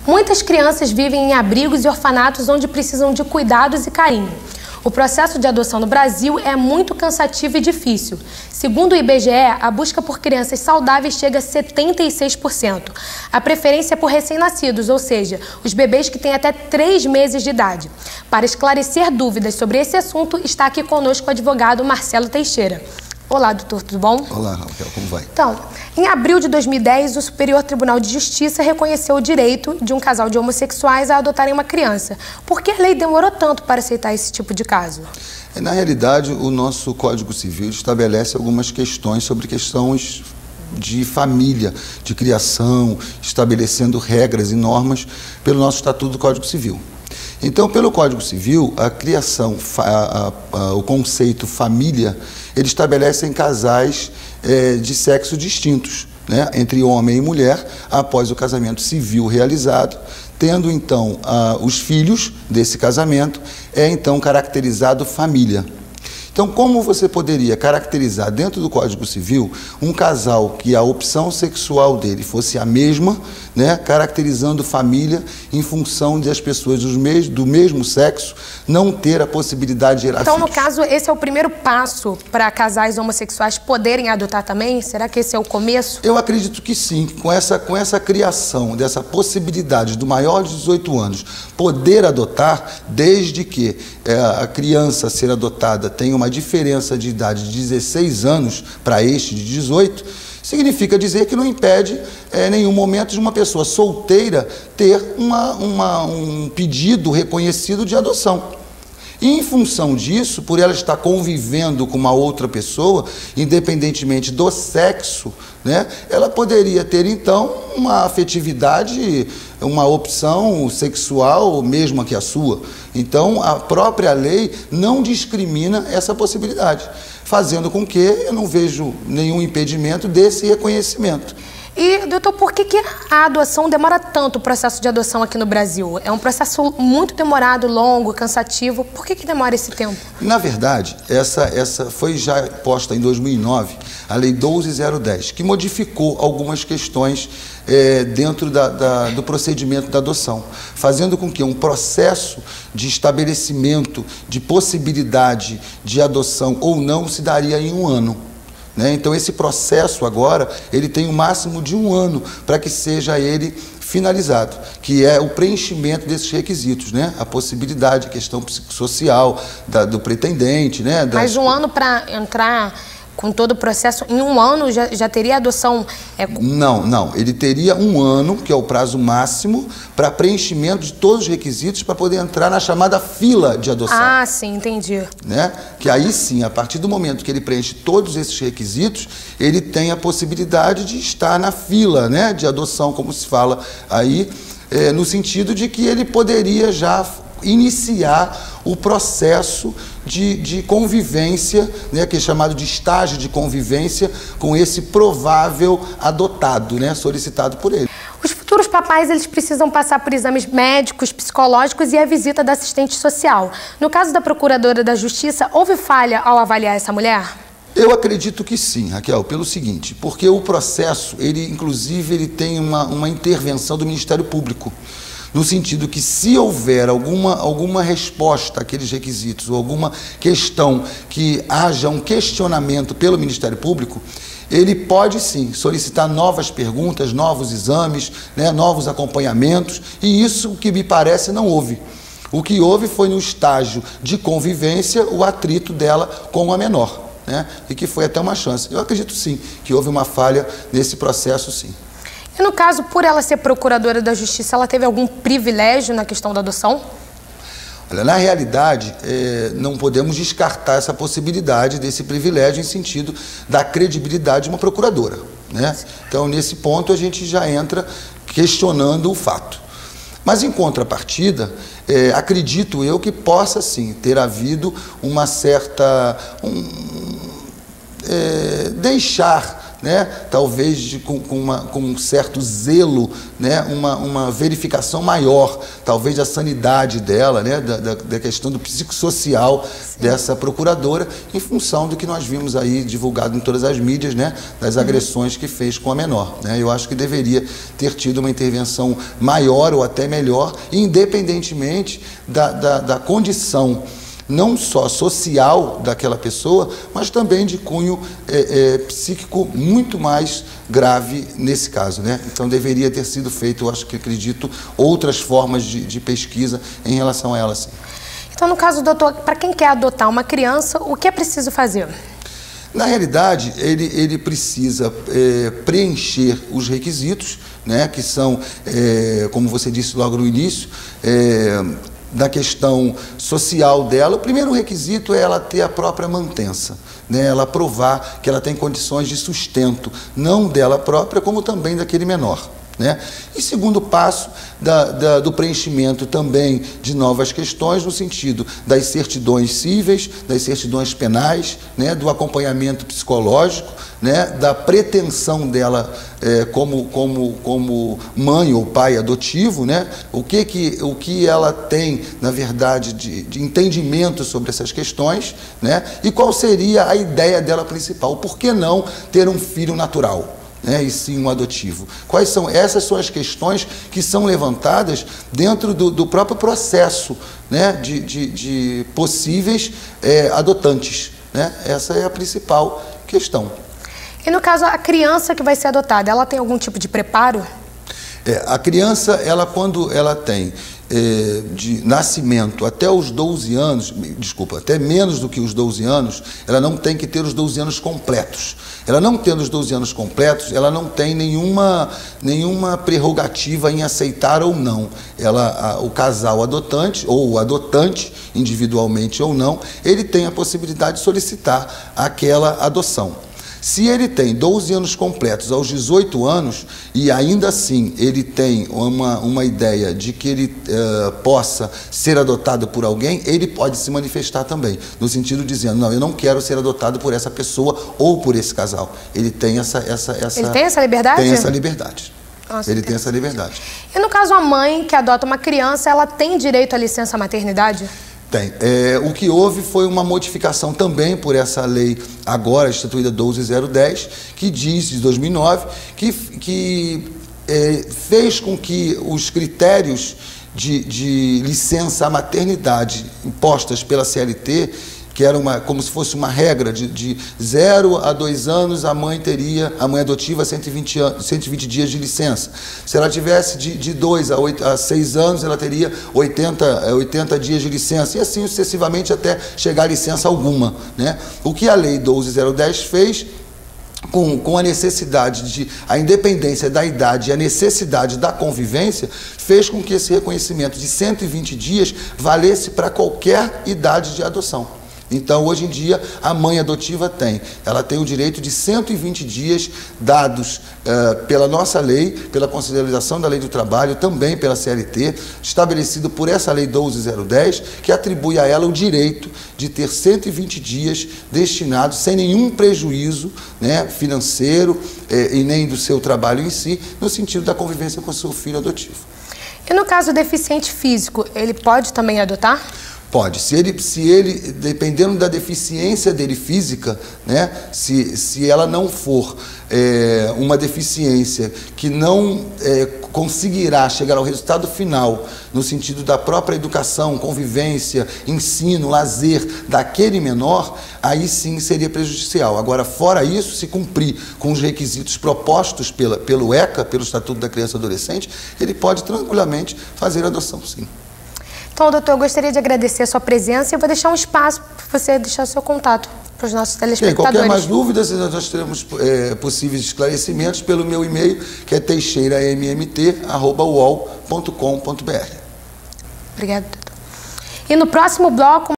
Muitas crianças vivem em abrigos e orfanatos onde precisam de cuidados e carinho. O processo de adoção no Brasil é muito cansativo e difícil. Segundo o IBGE, a busca por crianças saudáveis chega a 76%. A preferência é por recém-nascidos, ou seja, os bebês que têm até 3 meses de idade. Para esclarecer dúvidas sobre esse assunto, está aqui conosco o advogado Marcelo Teixeira. Olá, doutor, tudo bom? Olá, Raquel, como vai? Então, em abril de 2010, o Superior Tribunal de Justiça reconheceu o direito de um casal de homossexuais a adotarem uma criança. Por que a lei demorou tanto para aceitar esse tipo de caso? Na realidade, o nosso Código Civil estabelece algumas questões sobre questões de família, de criação, estabelecendo regras e normas pelo nosso Estatuto do Código Civil. Então, pelo Código Civil, a criação, o conceito família, ele estabelece em casais de sexo distintos, né, entre homem e mulher, após o casamento civil realizado, tendo então os filhos desse casamento, então caracterizado família. Então, como você poderia caracterizar dentro do Código Civil um casal que a opção sexual dele fosse a mesma, né, caracterizando família em função de as pessoas do mesmo sexo não ter a possibilidade de gerar Então, filhos? no caso, esse é o primeiro passo para casais homossexuais poderem adotar também? Será que esse é o começo? Eu acredito que sim. Com essa criação, dessa possibilidade do maior de 18 anos poder adotar, desde que a criança ser adotada tenha uma diferença de idade de 16 anos para este de 18, significa dizer que não impede em nenhum momento de uma pessoa solteira ter um pedido reconhecido de adoção. E em função disso, por ela estar convivendo com uma outra pessoa, independentemente do sexo, né, ela poderia ter então uma afetividade, uma opção sexual mesma que a sua. Então, a própria lei não discrimina essa possibilidade, fazendo com que eu não vejo nenhum impedimento desse reconhecimento. E, doutor, por que a adoção demora tanto, o processo de adoção aqui no Brasil? É um processo muito demorado, longo, cansativo. Por que demora esse tempo? Na verdade, essa foi já posta em 2009, a Lei 12.010, que modificou algumas questões dentro do procedimento da adoção, fazendo com que um processo de estabelecimento de possibilidade de adoção ou não se daria em 1 ano. Então, esse processo agora, ele tem um máximo de 1 ano para que seja ele finalizado, que é o preenchimento desses requisitos, né? A possibilidade, a questão psicossocial do pretendente, né? Mas 1 ano para entrar com todo o processo, em 1 ano já teria adoção? Não. Ele teria 1 ano, que é o prazo máximo, para preenchimento de todos os requisitos para poder entrar na chamada fila de adoção. Ah, sim, entendi. Né? Que aí sim, a partir do momento que ele preenche todos esses requisitos, ele tem a possibilidade de estar na fila, né, de adoção, como se fala aí, no sentido de que ele poderia já iniciar o processo de convivência, né, que é chamado de estágio de convivência com esse provável adotado, né, solicitado por ele. Os futuros papais, eles precisam passar por exames médicos, psicológicos e a visita da assistente social. No caso da Procuradora da Justiça, houve falha ao avaliar essa mulher? Eu acredito que sim, Raquel, pelo seguinte, porque o processo, inclusive, ele tem uma intervenção do Ministério Público, no sentido que, se houver alguma resposta àqueles requisitos ou alguma questão que haja um questionamento pelo Ministério Público, ele pode sim solicitar novas perguntas, novos exames, né, novos acompanhamentos, e isso, o que me parece, não houve. O que houve foi, no estágio de convivência, o atrito dela com a menor, né, e que foi até uma chance. Eu acredito sim que houve uma falha nesse processo, sim. E no caso, por ela ser Procuradora da Justiça, ela teve algum privilégio na questão da adoção? Olha, na realidade, não podemos descartar essa possibilidade desse privilégio em sentido da credibilidade de uma procuradora, né? Então, nesse ponto, a gente já entra questionando o fato. Mas, em contrapartida, acredito eu que possa, sim, ter havido uma certa... deixar né, talvez com um certo zelo, né, uma verificação maior, talvez da sanidade dela, né, da questão do psicossocial dessa procuradora, em função do que nós vimos aí divulgado em todas as mídias, né, das agressões que fez com a menor, né. Eu acho que deveria ter tido uma intervenção maior ou até melhor, independentemente da condição não só social daquela pessoa, mas também de cunho psíquico muito mais grave nesse caso, né? Então deveria ter sido feito, eu acredito, outras formas de pesquisa em relação a ela, sim. Então, no caso, doutor, para quem quer adotar uma criança, o que é preciso fazer? Na realidade, ele precisa preencher os requisitos, né, que são, como você disse logo no início, da questão social dela. O primeiro requisito é ela ter a própria mantença, né? Ela provar que ela tem condições de sustento, não dela própria, como também daquele menor, né? E segundo passo, do preenchimento também de novas questões, no sentido das certidões cíveis, das certidões penais, né? Do acompanhamento psicológico, né? Da pretensão dela como mãe ou pai adotivo, né? O que ela tem, na verdade, de entendimento sobre essas questões, né? E qual seria a ideia dela principal? Por que não ter um filho natural, né, e sim um adotivo? Essas são as questões que são levantadas dentro do próprio processo, né, de possíveis adotantes, né? Essa é a principal questão. E no caso, a criança que vai ser adotada, ela tem algum tipo de preparo? A criança, quando ela tem de nascimento até os 12 anos, desculpa, até menos do que os 12 anos, ela não tem que ter os 12 anos completos. Ela não tendo os 12 anos completos, ela não tem nenhuma prerrogativa em aceitar ou não. O casal adotante, ou o adotante, individualmente ou não, ele tem a possibilidade de solicitar aquela adoção. Se ele tem 12 anos completos aos 18 anos e ainda assim ele tem uma ideia de que ele possa ser adotado por alguém, ele pode se manifestar também, no sentido dizendo, não, eu não quero ser adotado por essa pessoa ou por esse casal. Ele tem essa Ele tem essa liberdade? Tem essa liberdade. Nossa, ele tem essa liberdade. E no caso, a mãe que adota uma criança, ela tem direito à licença maternidade? Tem. O que houve foi uma modificação também por essa lei agora instituída 12.010, que diz, de 2009, que fez com que os critérios de licença à maternidade impostas pela CLT, que era como se fosse uma regra de 0 a 2 anos, a mãe adotiva 120 dias de licença. Se ela tivesse de 2 a 6 anos, ela teria 80 dias de licença, e assim sucessivamente até chegar a licença alguma, né? O que a lei 12.010 fez, com a necessidade a independência da idade e a necessidade da convivência, fez com que esse reconhecimento de 120 dias valesse para qualquer idade de adoção. Então, hoje em dia, a mãe adotiva ela tem o direito de 120 dias dados pela nossa lei, pela consideração da lei do trabalho, também pela CLT, estabelecido por essa lei 12.010, que atribui a ela o direito de ter 120 dias destinados, sem nenhum prejuízo, né, financeiro e nem do seu trabalho em si, no sentido da convivência com o seu filho adotivo. E no caso do deficiente físico, ele pode também adotar? Pode. Se ele, dependendo da deficiência dele física, né, se ela não for uma deficiência que não conseguirá chegar ao resultado final, no sentido da própria educação, convivência, ensino, lazer daquele menor, aí sim seria prejudicial. Agora, fora isso, se cumprir com os requisitos propostos pelo ECA, pelo Estatuto da Criança e Adolescente, ele pode tranquilamente fazer a adoção, sim. Então, doutor, eu gostaria de agradecer a sua presença e eu vou deixar um espaço para você deixar o seu contato para os nossos telespectadores. Qualquer mais dúvidas, nós teremos possíveis esclarecimentos pelo meu e-mail, que é teixeirammt@uol.com.br. Obrigada, doutor. E no próximo bloco...